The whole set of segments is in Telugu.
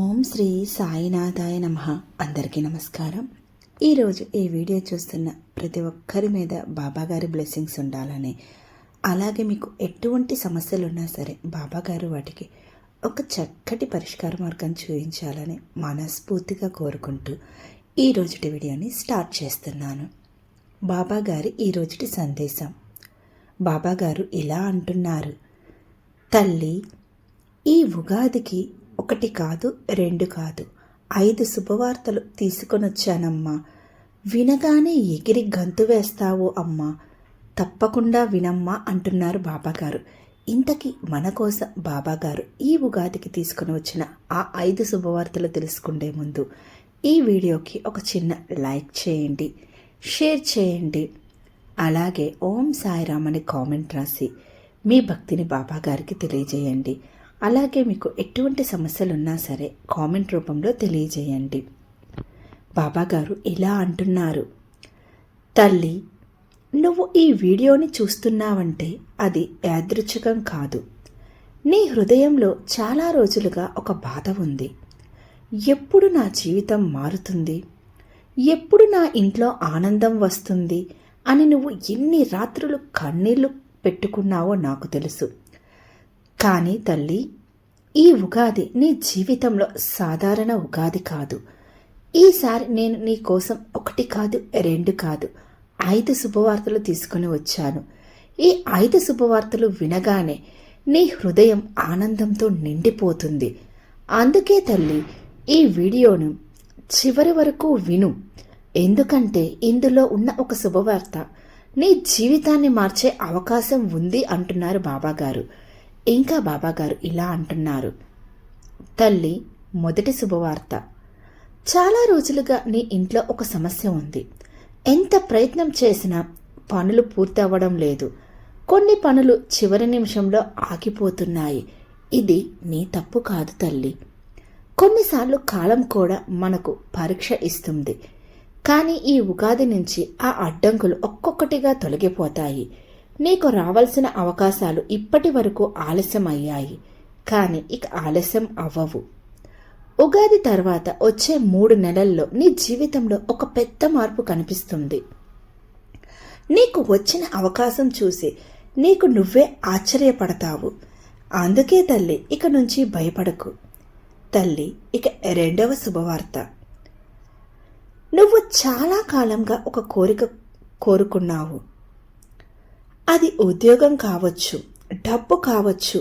ఓం శ్రీ సాయినాథాయ నమః. అందరికీ నమస్కారం. ఈరోజు ఈ వీడియో చూస్తున్న ప్రతి ఒక్కరి మీద బాబాగారి బ్లెస్సింగ్స్ ఉండాలని, అలాగే మీకు ఎటువంటి సమస్యలు ఉన్నా సరే బాబాగారు వాటికి ఒక చక్కటి పరిష్కార మార్గం చూపించాలని మనస్ఫూర్తిగా కోరుకుంటూ ఈరోజుటి వీడియోని స్టార్ట్ చేస్తున్నాను. బాబాగారి ఈరోజుటి సందేశం. బాబాగారు ఇలా అంటున్నారు: తల్లి, ఈ ఉగాదికి 1 కాదు 2 కాదు 5 శుభవార్తలు తీసుకొనొచ్చానమ్మా. వినగానే ఎగిరి గంతు వేస్తావు అమ్మా. తప్పకుండా వినమ్మా అంటున్నారు బాబాగారు. ఇంతకీ మన కోసం బాబాగారు ఈ ఉగాదికి తీసుకుని వచ్చిన ఆ 5 శుభవార్తలు తెలుసుకునే ముందు ఈ వీడియోకి ఒక చిన్న లైక్ చేయండి, షేర్ చేయండి. అలాగే ఓం సాయిరామ్ అని కామెంట్ రాసి మీ భక్తిని బాబాగారికి తెలియజేయండి. అలాగే మీకు ఎటువంటి సమస్యలున్నా సరే కామెంట్ రూపంలో తెలియజేయండి. బాబాగారు ఇలా అంటున్నారు: తల్లి, నువ్వు ఈ వీడియోని చూస్తున్నావంటే అది యాదృచ్ఛికం కాదు. నీ హృదయంలో చాలా రోజులుగా ఒక బాధ ఉంది. ఎప్పుడు నా జీవితం మారుతుంది, ఎప్పుడు నా ఇంట్లో ఆనందం వస్తుంది అని నువ్వు ఎన్ని రాత్రులు కన్నీళ్లు పెట్టుకున్నావో నాకు తెలుసు. కానీ తల్లి, ఈ ఉగాది నీ జీవితంలో సాధారణ ఉగాది కాదు. ఈసారి నేను నీ కోసం 1 కాదు 2 కాదు 5 శుభవార్తలు తీసుకుని వచ్చాను. ఈ 5 శుభవార్తలు వినగానే నీ హృదయం ఆనందంతో నిండిపోతుంది. అందుకే తల్లి, ఈ వీడియోను చివరి వరకు విను. ఎందుకంటే ఇందులో ఉన్న ఒక శుభవార్త నీ జీవితాన్ని మార్చే అవకాశం ఉంది అంటున్నారు బాబాగారు. ఇంకా బాబాగారు ఇలా అంటున్నారు: తల్లి, మొదటి శుభవార్త. చాలా రోజులుగా నీ ఇంట్లో ఒక సమస్య ఉంది. ఎంత ప్రయత్నం చేసినా పనులు పూర్తి అవ్వడం లేదు. కొన్ని పనులు చివరి నిమిషంలో ఆగిపోతున్నాయి. ఇది నీ తప్పు కాదు తల్లి. కొన్నిసార్లు కాలం కూడా మనకు పరీక్ష ఇస్తుంది. కానీ ఈ ఉగాది నుంచి ఆ అడ్డంకులు ఒక్కొక్కటిగా తొలగిపోతాయి. నీకు రావాల్సిన అవకాశాలు ఇప్పటి వరకు ఆలస్యమయ్యాయి, కానీ ఇక ఆలస్యం అవ్వవు. ఉగాది తర్వాత వచ్చే 3 నెలల్లో నీ జీవితంలో ఒక పెద్ద మార్పు కనిపిస్తుంది. నీకు వచ్చిన అవకాశం చూసి నీకు నువ్వే ఆశ్చర్యపడతావు. అందుకే తల్లి, ఇక నుంచి భయపడకు. తల్లి, ఇక 2వ శుభవార్త. నువ్వు చాలా కాలంగా ఒక కోరిక కోరుకున్నావు. అది ఉద్యోగం కావచ్చు, డబ్బు కావచ్చు,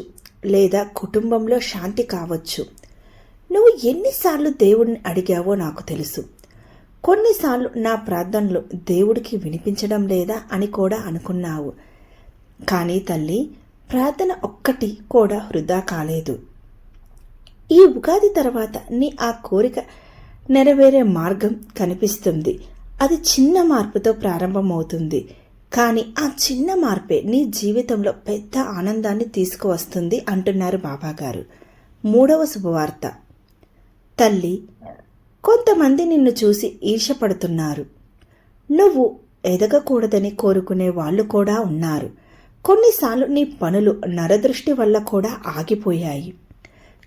లేదా కుటుంబంలో శాంతి కావచ్చు. నువ్వు ఎన్నిసార్లు దేవుడిని అడిగావో నాకు తెలుసు. కొన్నిసార్లు నా ప్రార్థనలు దేవుడికి వినిపించడం లేదా అని కూడా అనుకున్నావు. కానీ తల్లి, ప్రార్థన ఒక్కటి కూడా వృధా కాలేదు. ఈ ఉగాది తర్వాత నీ ఆ కోరిక నెరవేరే మార్గం కనిపిస్తుంది. అది చిన్న మార్పుతో ప్రారంభమవుతుంది, కానీ ఆ చిన్న మార్పే నీ జీవితంలో పెద్ద ఆనందాన్ని తీసుకువస్తుంది అంటున్నారు బాబాగారు. 3వ శుభవార్త. తల్లి, కొంతమంది నిన్ను చూసి ఈర్ష్యపడుతున్నారు. నువ్వు ఎదగకూడదని కోరుకునే వాళ్ళు కూడా ఉన్నారు. కొన్నిసార్లు నీ పనులు నరదృష్టి వల్ల కూడా ఆగిపోయాయి.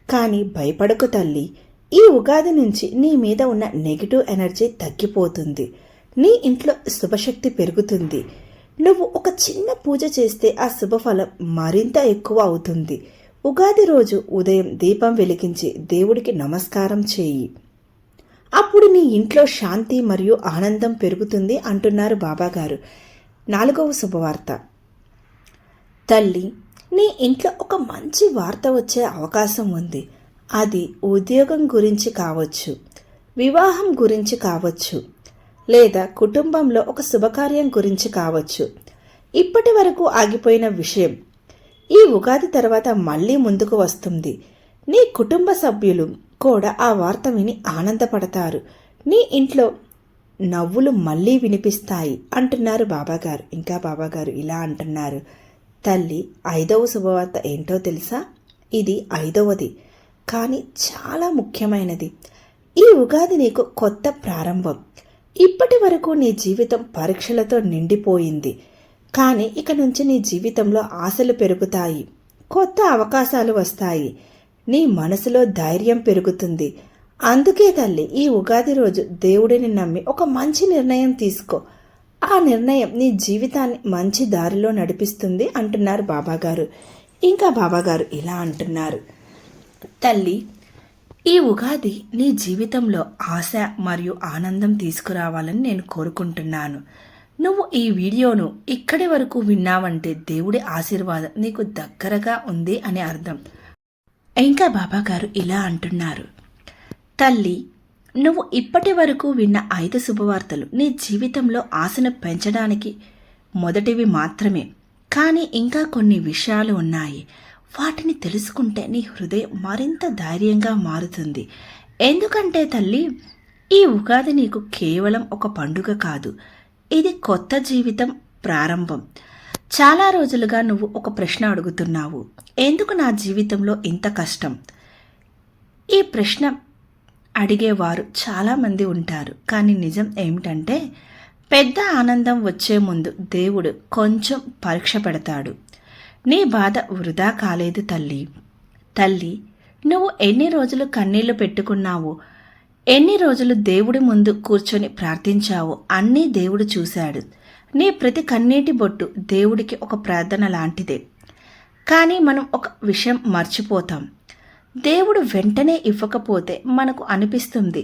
కానీ భయపడకు తల్లి, ఈ ఉగాది నుంచి నీ మీద ఉన్న నెగిటివ్ ఎనర్జీ తగ్గిపోతుంది. నీ ఇంట్లో శుభశక్తి పెరుగుతుంది. నువ్వు ఒక చిన్న పూజ చేస్తే ఆ శుభఫలం మరింత ఎక్కువ అవుతుంది. ఉగాది రోజు ఉదయం దీపం వెలిగించి దేవుడికి నమస్కారం చేయి. అప్పుడు నీ ఇంట్లో శాంతి మరియు ఆనందం పెరుగుతుంది అంటున్నారు బాబాగారు. 4వ శుభవార్త. తల్లి, నీ ఇంట్లో ఒక మంచి వార్త వచ్చే అవకాశం ఉంది. అది ఉద్యోగం గురించి కావచ్చు, వివాహం గురించి కావచ్చు, లేదా కుటుంబంలో ఒక శుభకార్యం గురించి కావచ్చు. ఇప్పటి వరకు ఆగిపోయిన విషయం ఈ ఉగాది తర్వాత మళ్ళీ ముందుకు వస్తుంది. నీ కుటుంబ సభ్యులు కూడా ఆ వార్త విని ఆనందపడతారు. నీ ఇంట్లో నవ్వులు మళ్ళీ వినిపిస్తాయి అంటున్నారు బాబాగారు. ఇంకా బాబాగారు ఇలా అంటున్నారు: తల్లి, 5వ శుభవార్త ఏంటో తెలుసా? ఇది 5వది, కానీ చాలా ముఖ్యమైనది. ఈ ఉగాది నీకు కొత్త ప్రారంభం. ఇప్పటి వరకు నీ జీవితం పరీక్షలతో నిండిపోయింది, కానీ ఇక నుంచి నీ జీవితంలో ఆశలు పెరుగుతాయి, కొత్త అవకాశాలు వస్తాయి. నీ మనసులో ధైర్యం పెరుగుతుంది. అందుకే తల్లి, ఈ ఉగాది రోజు దేవుడిని నమ్మి ఒక మంచి నిర్ణయం తీసుకో. ఆ నిర్ణయం నీ జీవితాన్ని మంచి దారిలో నడిపిస్తుంది అంటున్నారు బాబాగారు. ఇంకా బాబాగారు ఇలా అంటున్నారు, తల్లి, ఈ ఉగాది నీ జీవితంలో ఆశ మరియు ఆనందం తీసుకురావాలని నేను కోరుకుంటున్నాను. నువ్వు ఈ వీడియోను ఇక్కడి వరకు విన్నావంటే దేవుడి ఆశీర్వాదం నీకు దగ్గరగా ఉంది అని అర్థం. ఇంకా బాబాగారు ఇలా అంటున్నారు, తల్లి, నువ్వు ఇప్పటి వరకు విన్న 5 శుభవార్తలు నీ జీవితంలో ఆశను పెంచడానికి మొదటివి మాత్రమే. కానీ ఇంకా కొన్ని విషయాలు ఉన్నాయి. వాటిని తెలుసుకుంటే నీ హృదయం మరింత ధైర్యంగా మారుతుంది. ఎందుకంటే తల్లి, ఈ ఉగాది నీకు కేవలం ఒక పండుగ కాదు, ఇది కొత్త జీవితం ప్రారంభం. చాలా రోజులుగా నువ్వు ఒక ప్రశ్న అడుగుతున్నావు, ఎందుకు నా జీవితంలో ఇంత కష్టం? ఈ ప్రశ్న అడిగేవారు చాలామంది ఉంటారు. కానీ నిజం ఏమిటంటే, పెద్ద ఆనందం వచ్చే ముందు దేవుడు కొంచెం పరీక్ష పెడతాడు. నీ బాధ వృధా కాలేదు తల్లి. తల్లి, నువ్వు ఎన్ని రోజులు కన్నీళ్లు పెట్టుకున్నావో, ఎన్ని రోజులు దేవుడి ముందు కూర్చొని ప్రార్థించావో అన్నీ దేవుడు చూశాడు. నీ ప్రతి కన్నీటి బొట్టు దేవుడికి ఒక ప్రార్థన లాంటిదే. కానీ మనం ఒక విషయం మర్చిపోతాం. దేవుడు వెంటనే ఇవ్వకపోతే మనకు అనిపిస్తుంది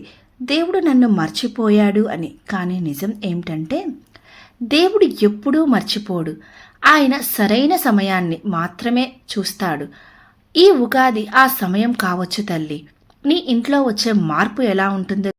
దేవుడు నన్ను మర్చిపోయాడు అని. కానీ నిజం ఏమిటంటే, దేవుడు ఎప్పుడూ మర్చిపోడు. ఆయన సరైన సమయాన్ని మాత్రమే చూస్తాడు. ఈ ఉగాది ఆ సమయం కావచ్చు తల్లి. నీ ఇంట్లో వచ్చే మార్పు ఎలా ఉంటుందో